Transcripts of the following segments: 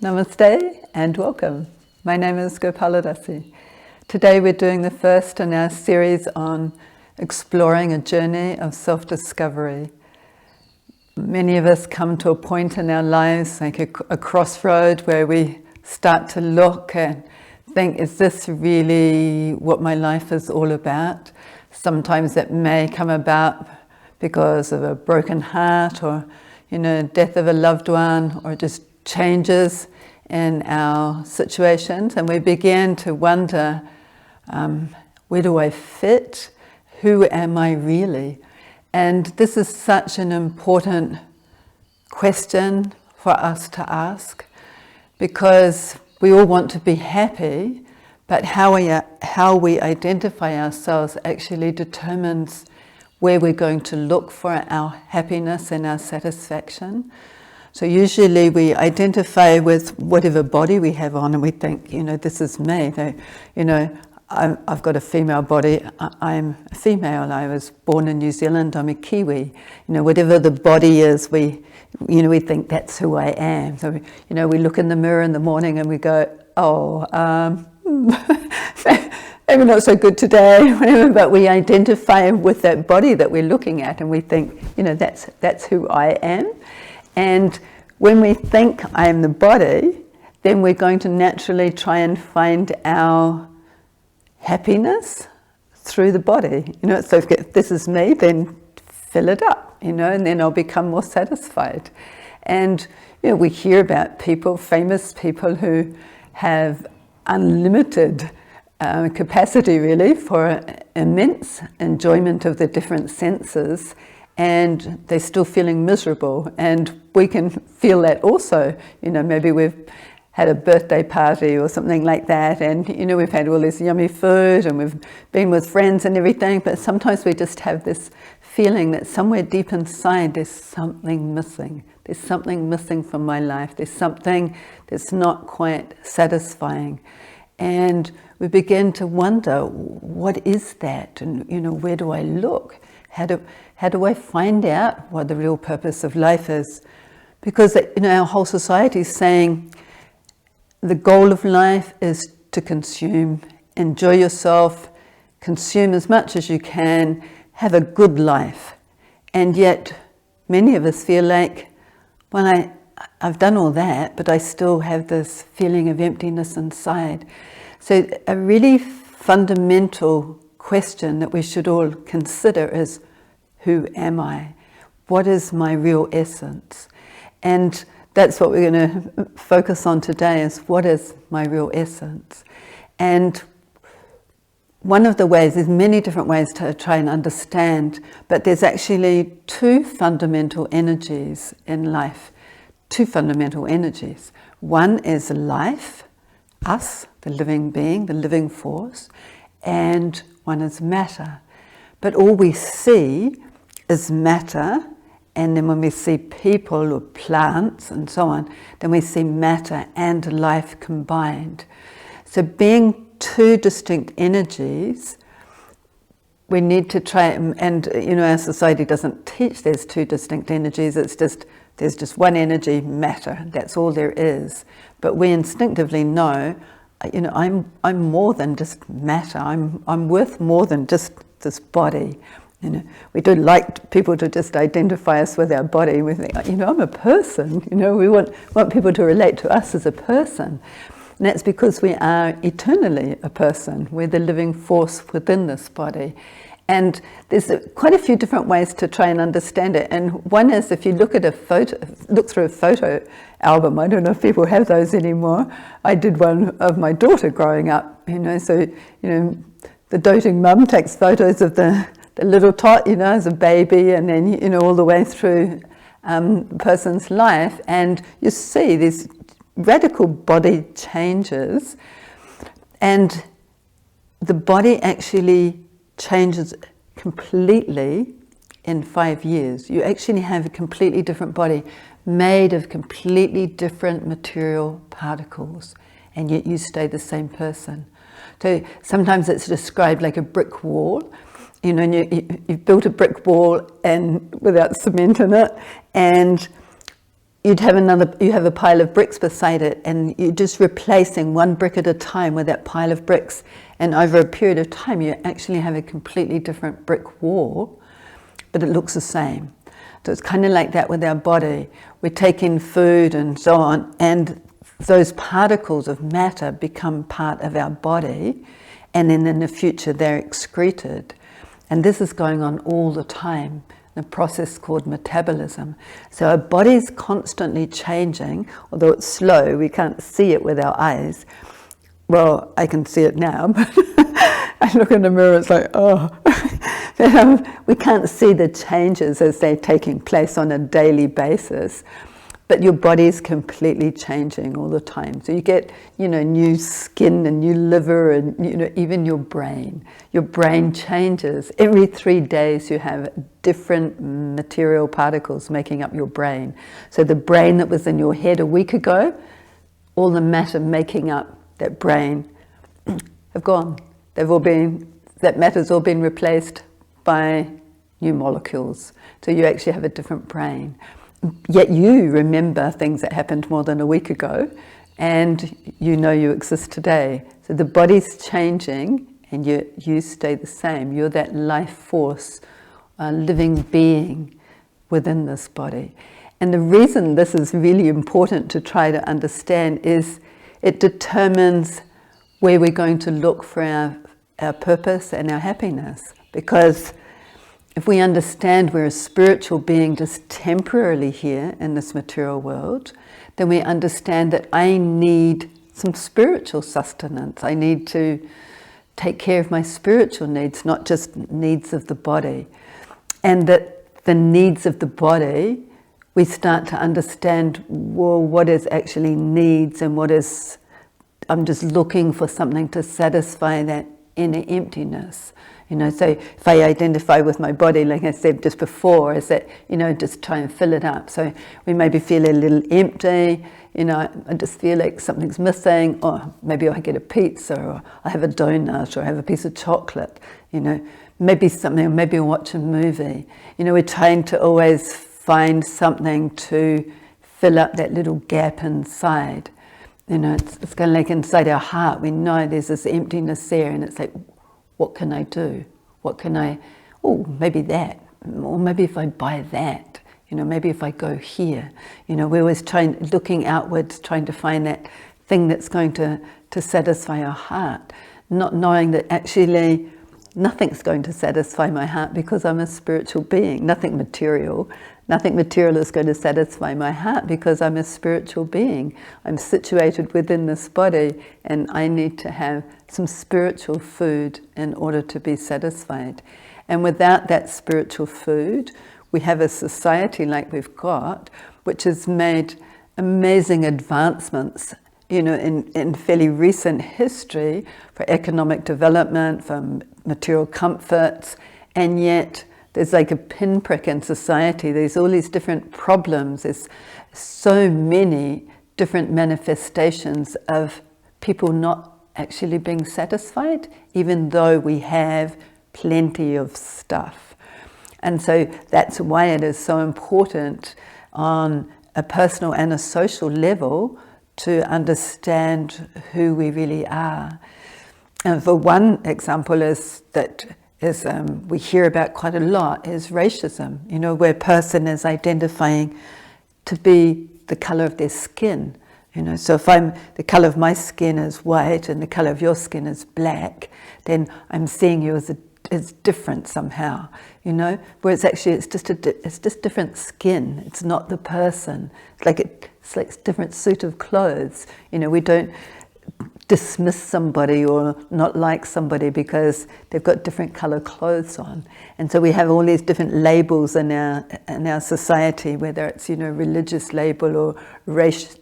Namaste and welcome. My name is Gopaladasi. Today we're doing the first in our series on exploring a journey of self-discovery. Many of us come to a point in our lives, like a crossroad, where we start to look and think, is this really what my life is all about? Sometimes it may come about because of a broken heart or, death of a loved one, or just changes in our situations, and we begin to wonder, where do I fit? Who am I really? And this is such an important question for us to ask, because we all want to be happy, but how we identify ourselves actually determines where we're going to look for our happiness and our satisfaction. So usually we identify with whatever body we have on, and we think, this is me. I've got a female body. I'm a female. I was born in New Zealand. I'm a Kiwi. Whatever the body is, we think that's who I am. So we look in the mirror in the morning and we go, maybe not so good today, whatever. But we identify with that body that we're looking at, and we think, that's who I am. And when we think I am the body, then we're going to naturally try and find our happiness through the body. So if this is me, then fill it up, and then I'll become more satisfied. And we hear about people, famous people, who have unlimited capacity really for immense enjoyment of the different senses, and they're still feeling miserable. And we can feel that also. Maybe we've had a birthday party or something like that, and we've had all this yummy food and we've been with friends and everything, but sometimes we just have this feeling that somewhere deep inside there's something missing. There's something missing from my life. There's something that's not quite satisfying. And we begin to wonder, what is that? And where do I look? How do I find out what the real purpose of life is? Because our whole society is saying the goal of life is to consume, enjoy yourself, consume as much as you can, have a good life. And yet many of us feel like, well, I've done all that, but I still have this feeling of emptiness inside. So a really fundamental question that we should all consider is, who am I? What is my real essence? And that's what we're going to focus on today, is what is my real essence? And one of the ways, there's many different ways to try and understand, but there's actually two fundamental energies in life. Two fundamental energies. One is life, us, the living being, the living force, and one is matter. But all we see is matter, and then when we see people or plants and so on, then we see matter and life combined. So being two distinct energies, we need to try, and our society doesn't teach there's two distinct energies. It's just, there's just one energy, matter. That's all there is. But we instinctively know, I'm more than just matter. I'm worth more than just this body. We don't like people to just identify us with our body. We think, I'm a person. We want people to relate to us as a person. And that's because we are eternally a person. We're the living force within this body. And there's quite a few different ways to try and understand it. And one is, if you look at look through a photo album. I don't know if people have those anymore. I did one of my daughter growing up. So the doting mum takes photos of the little tot, as a baby, and then all the way through the person's life, and you see these radical body changes, and the body actually changes completely in 5 years. You actually have a completely different body made of completely different material particles, and yet you stay the same person. So sometimes it's described like a brick wall. And you've built a brick wall and without cement in it, and you have a pile of bricks beside it, and you're just replacing one brick at a time with that pile of bricks, and over a period of time you actually have a completely different brick wall, but it looks the same. So it's kind of like that with our body. We take in food and so on, and those particles of matter become part of our body, and then in the future they're excreted. And this is going on all the time, a process called metabolism. So our body's constantly changing, although it's slow, we can't see it with our eyes. Well, I can see it now, but I look in the mirror, it's like, oh. We can't see the changes as they're taking place on a daily basis, but your body's completely changing all the time. So you get, new skin and new liver, and even your brain. Your brain changes. Every 3 days you have different material particles making up your brain. So the brain that was in your head a week ago, all the matter making up that brain have gone. That matter's all been replaced by new molecules. So you actually have a different brain. Yet you remember things that happened more than a week ago, and you exist today. So the body's changing, and you stay the same. You're that life force, living being within this body. And the reason this is really important to try to understand is it determines where we're going to look for our purpose and our happiness. Because if we understand we're a spiritual being just temporarily here in this material world, then we understand that I need some spiritual sustenance. I need to take care of my spiritual needs, not just needs of the body. And that the needs of the body, we start to understand, well, what is actually needs and what is, I'm just looking for something to satisfy that inner emptiness. So if I identify with my body, like I said just before, is that, just try and fill it up. So we maybe feel a little empty, I just feel like something's missing, or maybe I get a pizza, or I have a donut, or I have a piece of chocolate, maybe something, maybe I watch a movie. We're trying to always find something to fill up that little gap inside. It's kind of like inside our heart, we know there's this emptiness there, and it's like, what can I do? Maybe that, or maybe if I buy that, maybe if I go here. We're always looking outwards, trying to find that thing that's going to satisfy our heart, not knowing that actually nothing's going to satisfy my heart because I'm a spiritual being. Nothing material is going to satisfy my heart because I'm a spiritual being. I'm situated within this body, and I need to have some spiritual food in order to be satisfied. And without that spiritual food, we have a society like we've got, which has made amazing advancements, in fairly recent history for economic development, for material comforts, and yet there's like a pinprick in society. There's all these different problems. There's so many different manifestations of people not actually being satisfied, even though we have plenty of stuff. And so that's why it is so important on a personal and a social level to understand who we really are. And for one example is we hear about quite a lot is racism, where a person is identifying to be the color of their skin. So if the color of my skin is white and the color of your skin is black, then I'm seeing you as different somehow, whereas actually it's just different skin. It's not the person. It's like different suit of clothes. We don't dismiss somebody or not like somebody because they've got different color clothes on. And so we have all these different labels in our society, whether it's religious label or race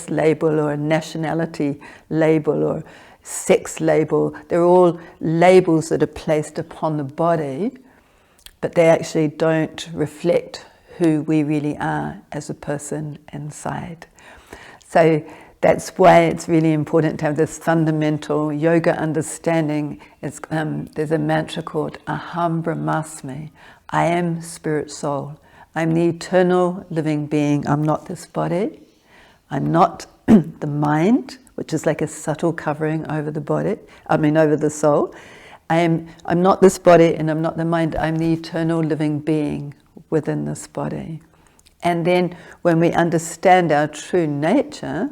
label or nationality label or sex label. They're all labels that are placed upon the body, but they actually don't reflect who we really are as a person inside. So that's why it's really important to have this fundamental yoga understanding. There's a mantra called Aham Brahmasmi. I am spirit soul. I'm the eternal living being. I'm not this body. I'm not the mind, which is like a subtle covering over the body, over the soul. I'm not this body and I'm not the mind. I'm the eternal living being within this body. And then when we understand our true nature,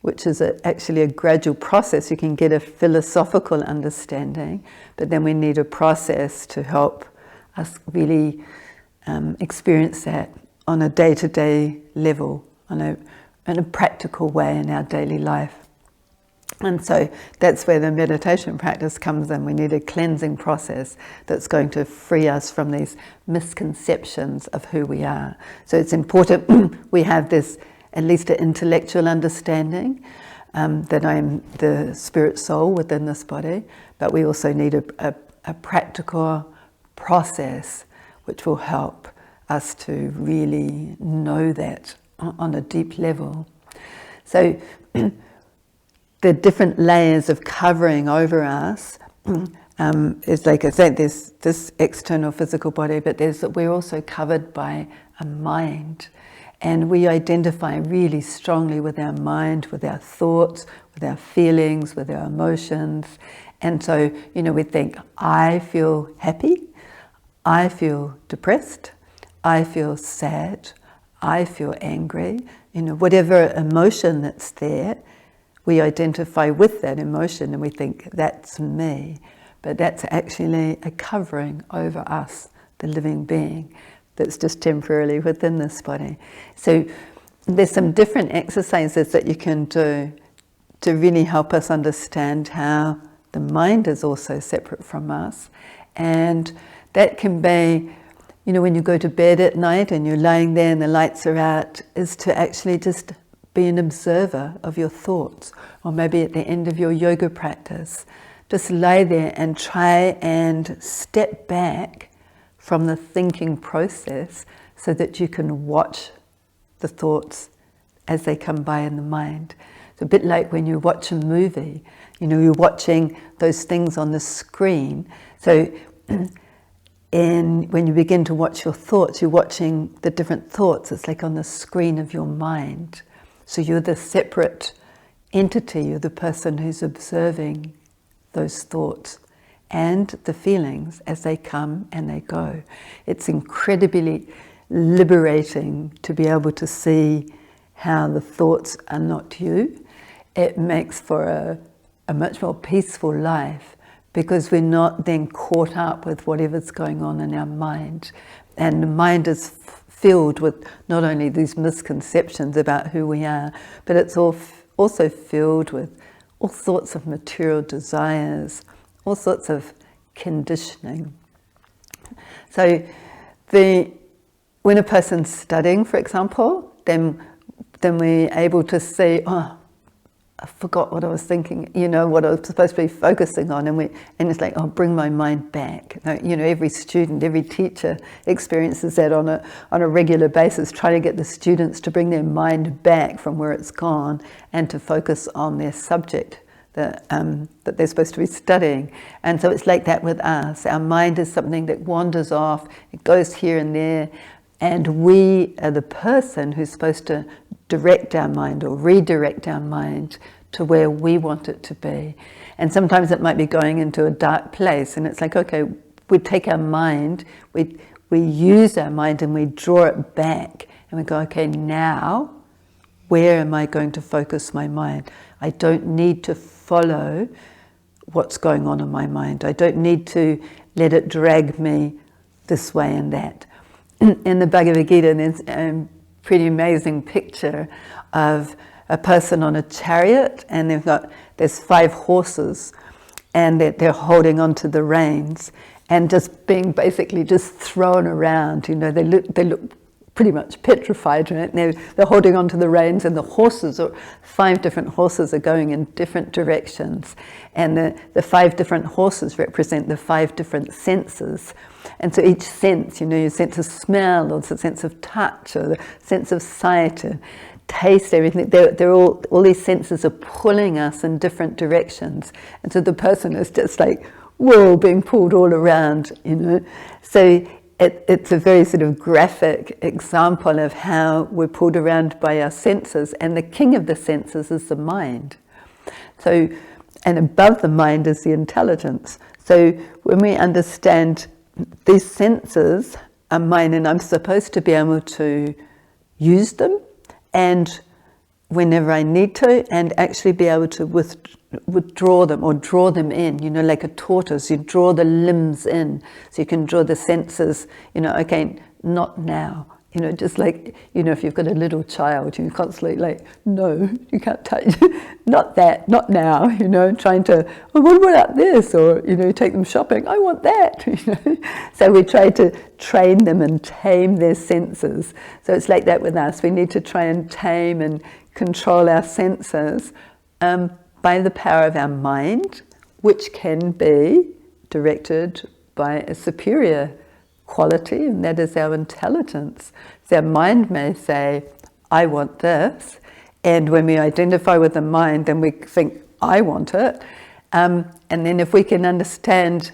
which is actually a gradual process, you can get a philosophical understanding, but then we need a process to help us really experience that on a day-to-day level, in a practical way in our daily life. And so that's where the meditation practice comes in. We need a cleansing process that's going to free us from these misconceptions of who we are. So it's important we have this, at least an intellectual understanding that I'm the spirit soul within this body, but we also need a practical process which will help us to really know that on a deep level. So the different layers of covering over us is, like I said, there's this external physical body, but we're also covered by a mind. And we identify really strongly with our mind, with our thoughts, with our feelings, with our emotions. And so, we think, I feel happy, I feel depressed, I feel sad, I feel angry. Whatever emotion that's there, we identify with that emotion and we think, that's me. But that's actually a covering over us, the living being, that's just temporarily within this body. So there's some different exercises that you can do to really help us understand how the mind is also separate from us. And that can be, when you go to bed at night and you're lying there and the lights are out, is to actually just be an observer of your thoughts. Or maybe at the end of your yoga practice, just lie there and try and step back from the thinking process so that you can watch the thoughts as they come by in the mind. It's a bit like when you watch a movie, you're watching those things on the screen. So when you begin to watch your thoughts, you're watching the different thoughts. It's like on the screen of your mind. So you're the separate entity, you're the person who's observing those thoughts and the feelings as they come and they go. It's incredibly liberating to be able to see how the thoughts are not you. It makes for a much more peaceful life because we're not then caught up with whatever's going on in our mind. And the mind is filled with not only these misconceptions about who we are, but it's also filled with all sorts of material desires, all sorts of conditioning. So when a person's studying, for example, then we're able to see, I forgot what I was thinking, what I was supposed to be focusing on, and it's like, bring my mind back. Every student, every teacher experiences that on a regular basis, trying to get the students to bring their mind back from where it's gone and to focus on their subject that they're supposed to be studying. And so it's like that with us. Our mind is something that wanders off, it goes here and there, and we are the person who's supposed to direct our mind or redirect our mind to where we want it to be. And sometimes it might be going into a dark place, and it's like, okay, we take our mind, we use our mind and we draw it back, and we go, okay, now where am I going to focus my mind? I don't need to follow what's going on in my mind. I don't need to let it drag me this way and that. In the Bhagavad Gita, there's a pretty amazing picture of a person on a chariot, and there's 5 horses, and they're holding onto the reins and just being basically just thrown around. They look pretty much petrified, right? They're holding onto the reins, and the horses, 5 different horses, are going in different directions, and the 5 different horses represent the 5 different senses. And so each sense, your sense of smell, or the sense of touch, or the sense of sight, or taste, everything, they're all these senses are pulling us in different directions. And so the person is just like, whoa, being pulled all around, So it's a very sort of graphic example of how we're pulled around by our senses, and the king of the senses is the mind. So, and above the mind is the intelligence. So when we understand these senses are mine and I'm supposed to be able to use them, and whenever I need to, and actually be able to withdraw them or draw them in, you know, like a tortoise, you draw the limbs in, so you can draw the senses, you know, okay, not now, you know, just like, you know, if you've got a little child, you constantly like, no, you can't touch, not that, not now, you know, trying to, oh, what about this, or, you know, take them shopping, I want that, you know, so we try to train them and tame their senses. So it's like that with us, we need to try and tame and control our senses by the power of our mind, which can be directed by a superior quality, and that is our intelligence. So our mind may say, I want this, and when we identify with the mind, then we think, I want it, and then if we can understand,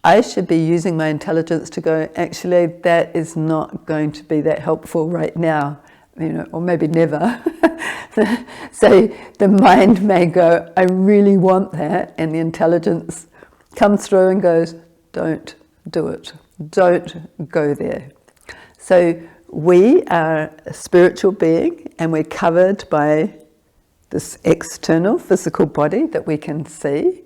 I should be using my intelligence to go, actually, that is not going to be that helpful right now, you know, or maybe never. So the mind may go, I really want that, and the intelligence comes through and goes, don't do it, don't go there. So we are a spiritual being, and we're covered by this external physical body that we can see,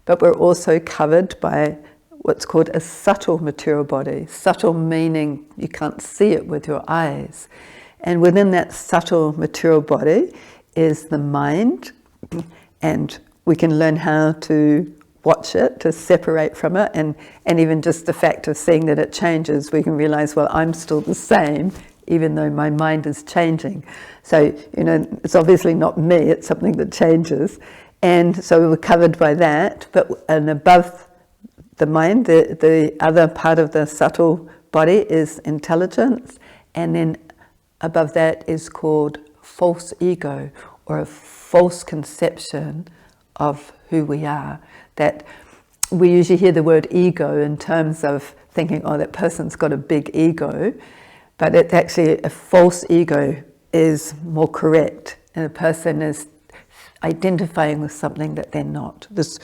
but we're also covered by what's called a subtle material body. Subtle meaning you can't see it with your eyes. And within that subtle material body is the mind, and we can learn how to watch it, to separate from it, and even just the fact of seeing that it changes, we can realize, well, I'm still the same, even though my mind is changing. So, you know, it's obviously not me, it's something that changes. And so we're covered by that, and above the mind, the other part of the subtle body is intelligence, and then above that is called false ego, or a false conception of who we are. That we usually hear the word ego in terms of thinking, oh, that person's got a big ego, but it's actually a false ego is more correct, and a person is identifying with something that they're not, this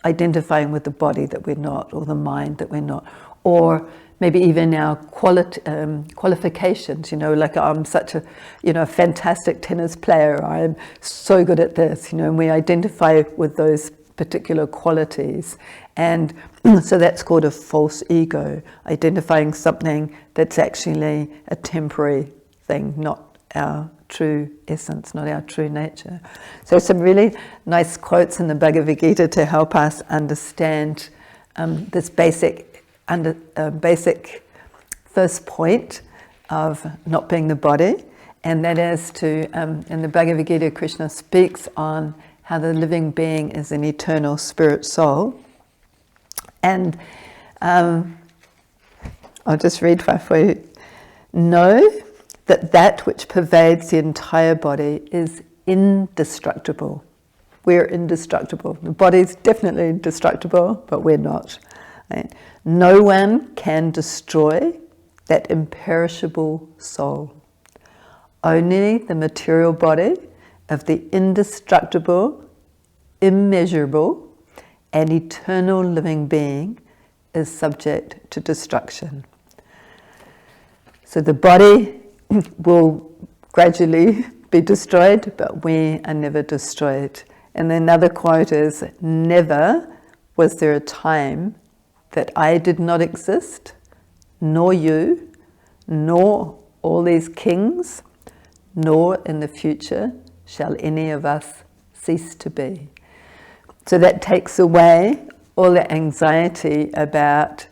identifying with the body that we're not, or the mind that we're not, or maybe even our qualifications, you know, like I'm such a, you know, fantastic tennis player, I'm so good at this, you know, and we identify with those particular qualities. And so that's called a false ego, identifying something that's actually a temporary thing, not our true essence, not our true nature. So some really nice quotes in the Bhagavad Gita to help us understand this basic first point of not being the body, and that is to, in the Bhagavad Gita, Krishna speaks on how the living being is an eternal spirit soul. And I'll just read for you. Know that which pervades the entire body is indestructible. We're indestructible. The body's definitely indestructible, but we're not. Right? No one can destroy that imperishable soul. Only the material body of the indestructible, immeasurable, and eternal living being is subject to destruction. So the body will gradually be destroyed, but we are never destroyed. And another quote is, never was there a time that I did not exist, nor you, nor all these kings, nor in the future shall any of us cease to be. So that takes away all the anxiety about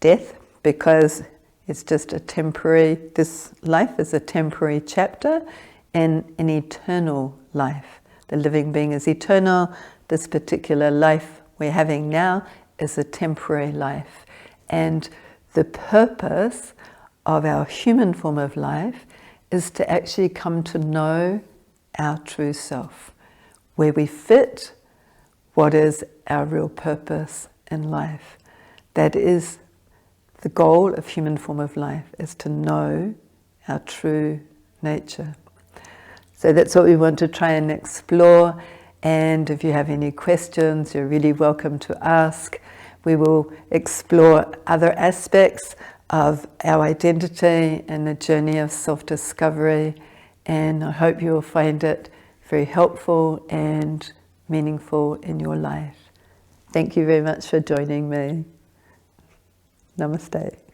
death, because it's just a temporary, this life is a temporary chapter in an eternal life. The living being is eternal. This particular life we're having now is a temporary life. And the purpose of our human form of life is to actually come to know our true self, where we fit, what is our real purpose in life. That is the goal of human form of life is to know our true nature. So that's what we want to try and explore. And if you have any questions, you're really welcome to ask. We will explore other aspects of our identity and the journey of self-discovery. And I hope you will find it very helpful and meaningful in your life. Thank you very much for joining me. Namaste.